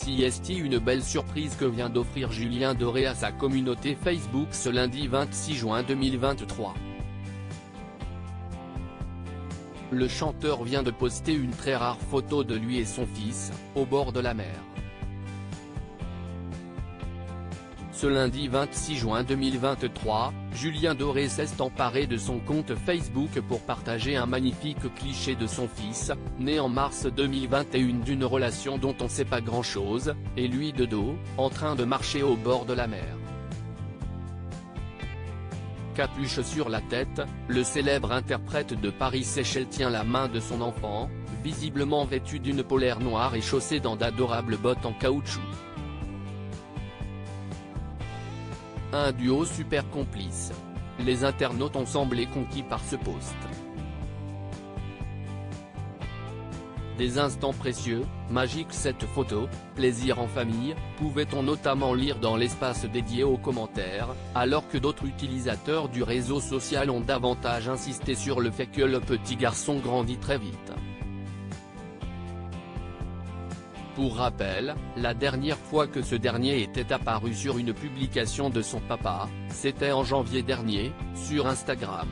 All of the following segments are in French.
CST, une belle surprise que vient d'offrir Julien Doré à sa communauté Facebook ce lundi 26 juin 2023. Le chanteur vient de poster une très rare photo de lui et son fils, au bord de la mer. Ce lundi 26 juin 2023, Julien Doré s'est emparé de son compte Facebook pour partager un magnifique cliché de son fils, né en mars 2021 d'une relation dont on ne sait pas grand-chose, et lui de dos, en train de marcher au bord de la mer. Capuche sur la tête, le célèbre interprète de Paris-Séchelles tient la main de son enfant, visiblement vêtu d'une polaire noire et chaussé dans d'adorables bottes en caoutchouc. Un duo super complice. Les internautes ont semblé conquis par ce post. Des instants précieux, magiques cette photo, plaisir en famille, pouvait-on notamment lire dans l'espace dédié aux commentaires, alors que d'autres utilisateurs du réseau social ont davantage insisté sur le fait que le petit garçon grandit très vite. Pour rappel, la dernière fois que ce dernier était apparu sur une publication de son papa, c'était en janvier dernier, sur Instagram.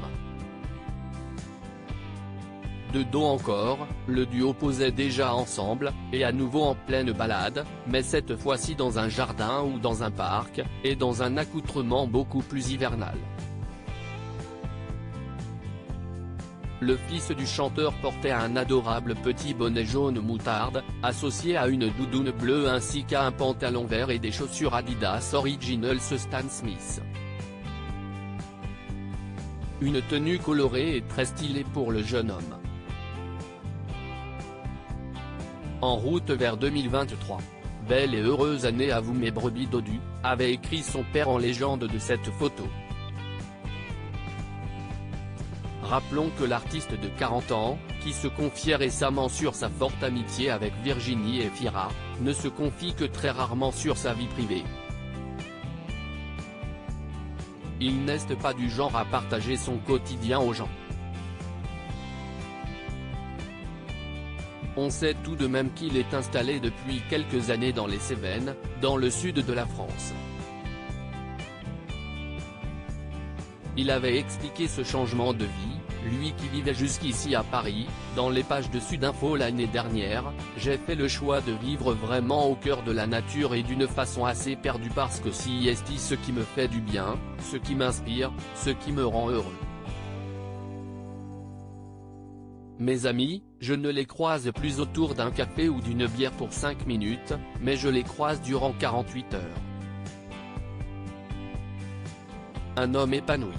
De dos encore, le duo posait déjà ensemble, et à nouveau en pleine balade, mais cette fois-ci dans un jardin ou dans un parc, et dans un accoutrement beaucoup plus hivernal. Le fils du chanteur portait un adorable petit bonnet jaune moutarde, associé à une doudoune bleue ainsi qu'à un pantalon vert et des chaussures Adidas Originals Stan Smith. Une tenue colorée et très stylée pour le jeune homme. En route vers 2023. Belle et heureuse année à vous mes brebis dodus, avait écrit son père en légende de cette photo. Rappelons que l'artiste de 40 ans, qui se confiait récemment sur sa forte amitié avec Virginie Efira, ne se confie que très rarement sur sa vie privée. Il n'est pas du genre à partager son quotidien aux gens. On sait tout de même qu'il est installé depuis quelques années dans les Cévennes, dans le sud de la France. Il avait expliqué ce changement de vie, lui qui vivait jusqu'ici à Paris, dans les pages de Sudinfo l'année dernière. J'ai fait le choix de vivre vraiment au cœur de la nature et d'une façon assez perdue parce que c'est ce qui me fait du bien, ce qui m'inspire, ce qui me rend heureux. Mes amis, je ne les croise plus autour d'un café ou d'une bière pour 5 minutes, mais je les croise durant 48 heures. Un homme épanoui.